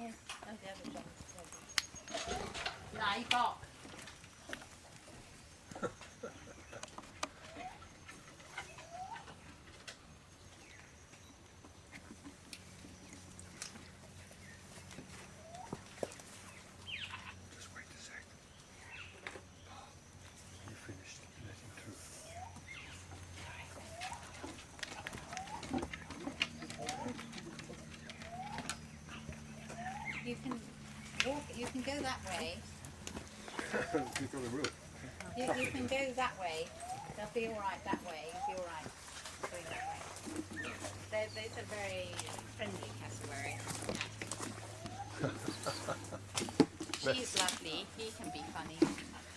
Oh, the other John. Nah, you can't. Just wait a sec. You finished letting through. You can walk. You can go that way. You've got a roof. You can go that way. They'll be all right that way. You'll be all right going that way. They're a very friendly cassowary. She's lovely. He can be funny.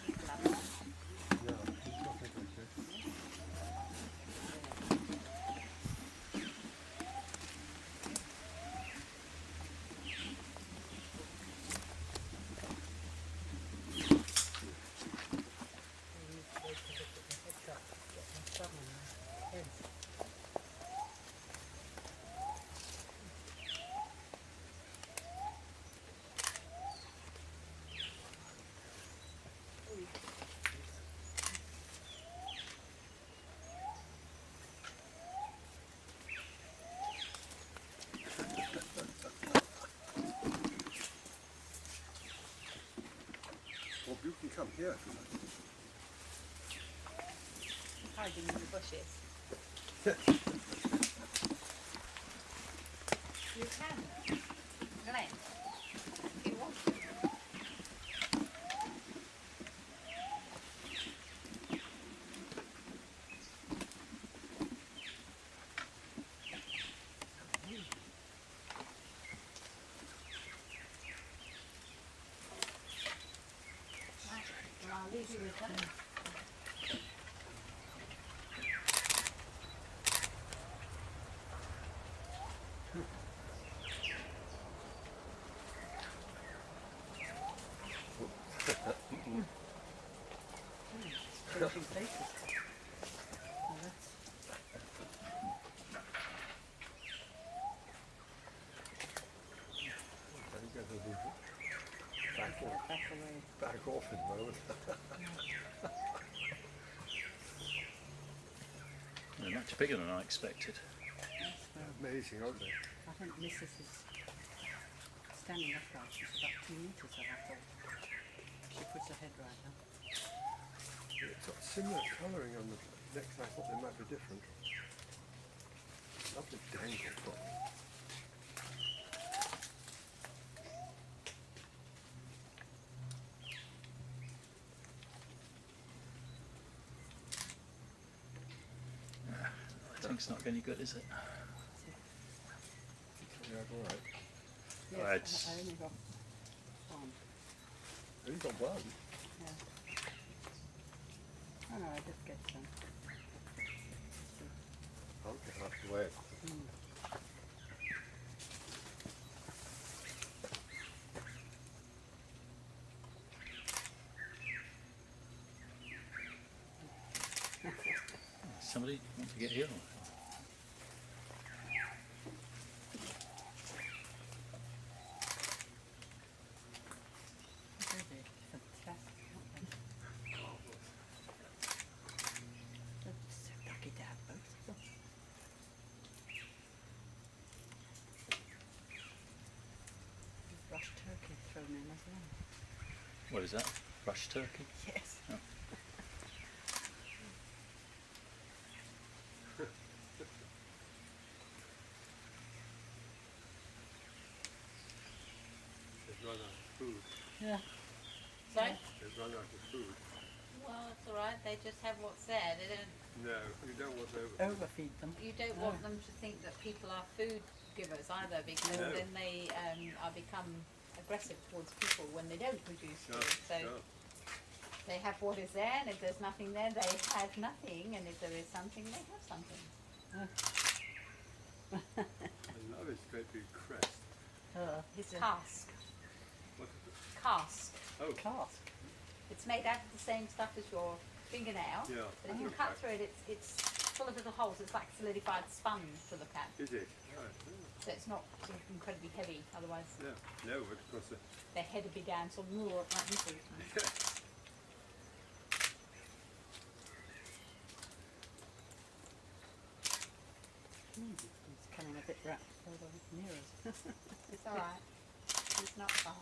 He's lovely. Yeah, it's not very good. Well, you can come here if you like. Hiding in the bushes. You can. Glenn, if you want to. Right, well, I'll leave you with them. Changing places. There you go, they'll be back Away. off in a moment. They're much bigger than I expected. Amazing, aren't they? I think Mrs. is standing upright. She's about 2 metres, I thought. She puts her head right up. It's got similar colouring on the necks. I thought they might be different. Lovely dangle top. I think it's not any good, is it? Yeah, all right. Yes, Well, it's- I only got one. Only got one. Yeah. Oh no, I did get some. I'll get out of the way. Somebody want to get here? They're fantastic, aren't they? They're just so lucky to have both of them. There's Rush turkey thrown in as well. What is that? Rush turkey? Yes. Oh. They've run out of food. Yeah. Sorry? They've run out of food. Well, it's all right. They just have what's there. They don't. No, you don't want over. Overfeed them. You don't No. want them to think that people are food givers either, because No. then they are become aggressive towards people when they don't produce Sure, food. So sure. they have what is there, and if there's nothing there, they have nothing, and if there is something, they have something. I love his great big crest. His Yeah. cask. What is it? Cask. Oh, Cask. It's made out of the same stuff as your fingernail, yeah. but if you cut through it, it's full of little holes. It's like solidified sponge to look at. Is it? Right. So it's not sort of incredibly heavy. Otherwise, Yeah. No, but of course. their head would be down, so like this. It's coming a bit wrapped further near us. It's all right. It's not far.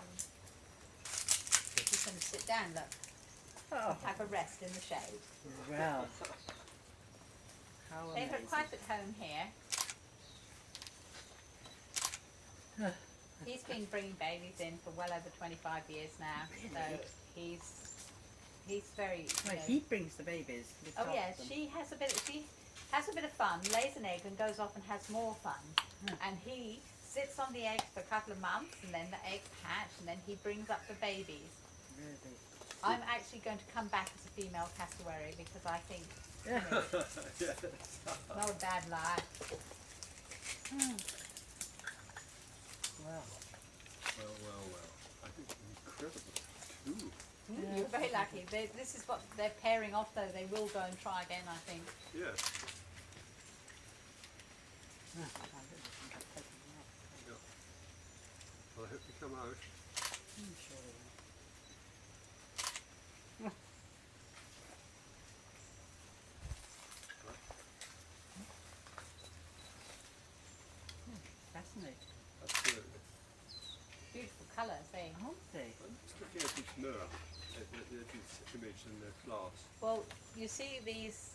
Just going to sit down. Look, Oh, have a rest in the shade. well. How They are amazing. quite at home here. He's been bringing babies in for well over 25 years now, so he's very. You Well, know, he brings the babies. looks oh after yeah, them. she has a bit of fun, lays an egg and goes off and has more fun. And he sits on the eggs for a couple of months, and then the eggs hatch, and then he brings up the babies. Really. I'm actually going to come back as a female cassowary because I think you know, not a bad lie. Well. Well. I think incredible too. You're very lucky. This is what they're pairing off, though. They will go and try again, I think. Yes. I really think I've taken them out. Yeah. Well, I hope you come out. I'm sure they will. Fascinating. Absolutely. Beautiful colours, eh? Aren't they? I'm just looking at this mirror, this image in the glass. Well, you see these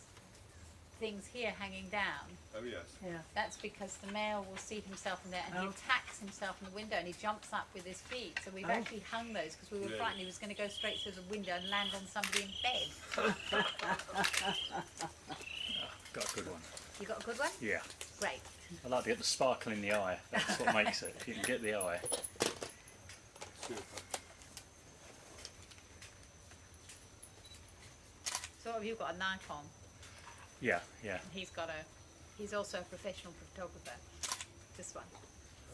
things here hanging down. Oh yes. Yeah. That's because the male will see himself in there and he Oh. attacks himself in the window and he jumps up with his feet. So we've Oh. actually hung those because we were Really? frightened he was going to go straight through the window and land on somebody in bed. Got a good one. You got a good one? Yeah. Great. I like to get the sparkle in the eye. That's what makes it. If you can get the eye. Super. So what have you got? A Nikon? Yeah. He's also a professional photographer. This one.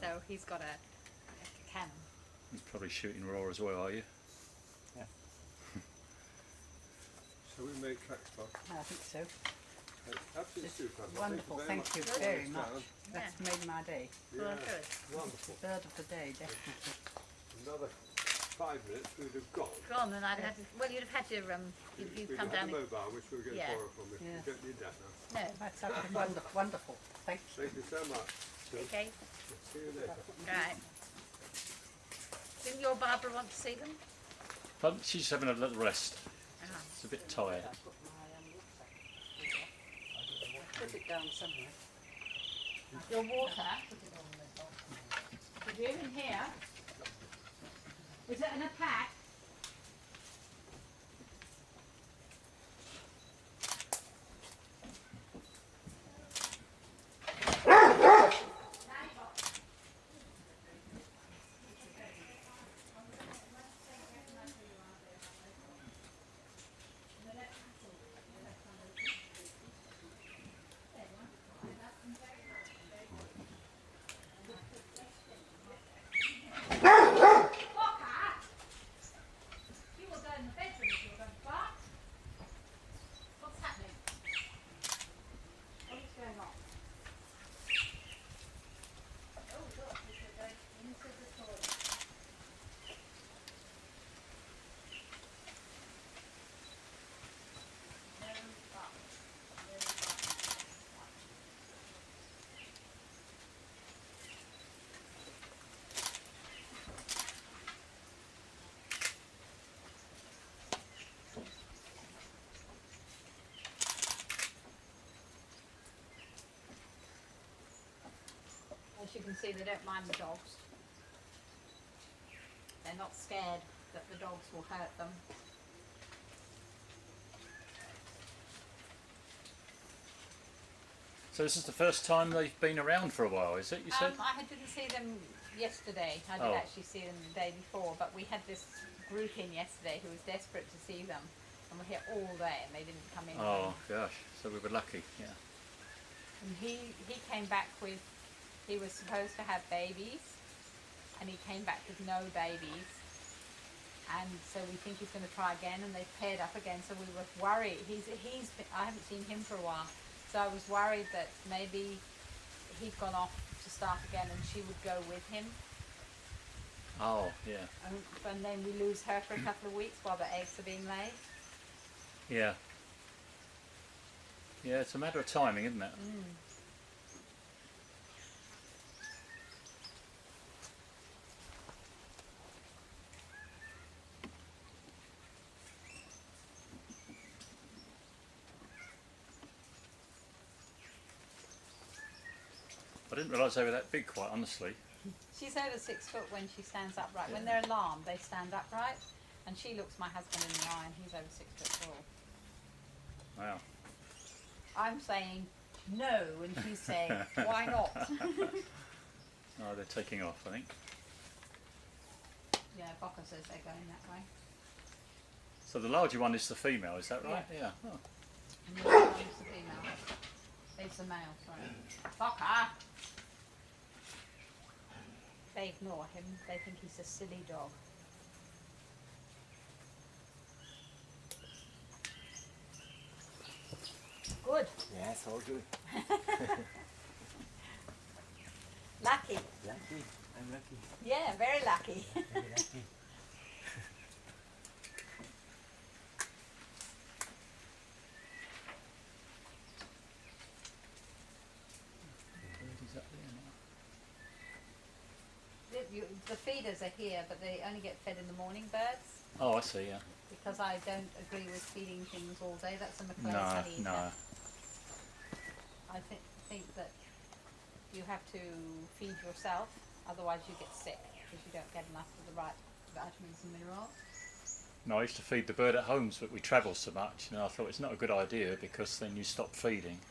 So he's got a Canon. You're probably shooting raw as well, are you? Shall we make tracks, Bob? I think so. Absolutely It's super. wonderful. Thank you for very this much. down. That's made my day. Yeah. Well, good. Wonderful. Bird of the day, definitely. Another 5 minutes we'd have gone. Go on, then I'd have to, well, you'd have had to, if you'd We'd come have down. the mobile, which we were going to Yeah. borrow from you. Yeah. We don't need that now. No, That's absolutely wonderful. Wonderful. Thank you. Thank you so much. okay, See you later. right. Didn't your Barbara want to see them? She's having a little rest. Ah. She's a bit tired. Put it down somewhere. Your water. Is it in here? Is it in a pack? You will go in the bedroom if you're going to bark. What's happening? What is going on? Oh, look, you're going into the toilet. No bark. No bark. As you can see, they don't mind the dogs. They're not scared that the dogs will hurt them. So this is the first time they've been around for a while, is it? You said? Didn't see them yesterday. I did Oh. actually see them the day before, but we had this group in yesterday who was desperate to see them, and were here all day, and they didn't come in. Oh gosh. So we were lucky. Yeah. And he came back with, he was supposed to have babies, and he came back with no babies. And so we think he's going to try again, and they've paired up again. So we were worried. He's been, I haven't seen him for a while, So I was worried that maybe he'd gone off to start again and she would go with him. Oh, yeah. And then we lose her for a couple of weeks while the eggs are being laid. Yeah. Yeah, it's a matter of timing, isn't it? I didn't realise they were that big, quite honestly. She's over 6 foot when she stands upright. When Yeah. they're alarmed, they stand upright. And she looks my husband in the eye and he's over 6 foot tall. Wow. I'm saying no and she's saying, why not? Oh, they're taking off, I think. Yeah, Bocca says they're going that way. So the larger one is the female, is that right? Yeah. Oh. And the other one's the female. It's the male, sorry. Bocca! They ignore him. They think he's a silly dog. Good. Yes, all good. Lucky. Lucky. I'm lucky. Yeah, very lucky. Very lucky. Is that there now? The feeders are here, but they only get fed in the morning, birds. Oh, I see, yeah. Because I don't agree with feeding things all day. That's a McLean's No, honey eater. no. I think that you have to feed yourself, otherwise you get sick because you don't get enough of the right vitamins and minerals. No, I used to feed the bird at homes, but we travel so much, and I thought it's not a good idea because then you stop feeding.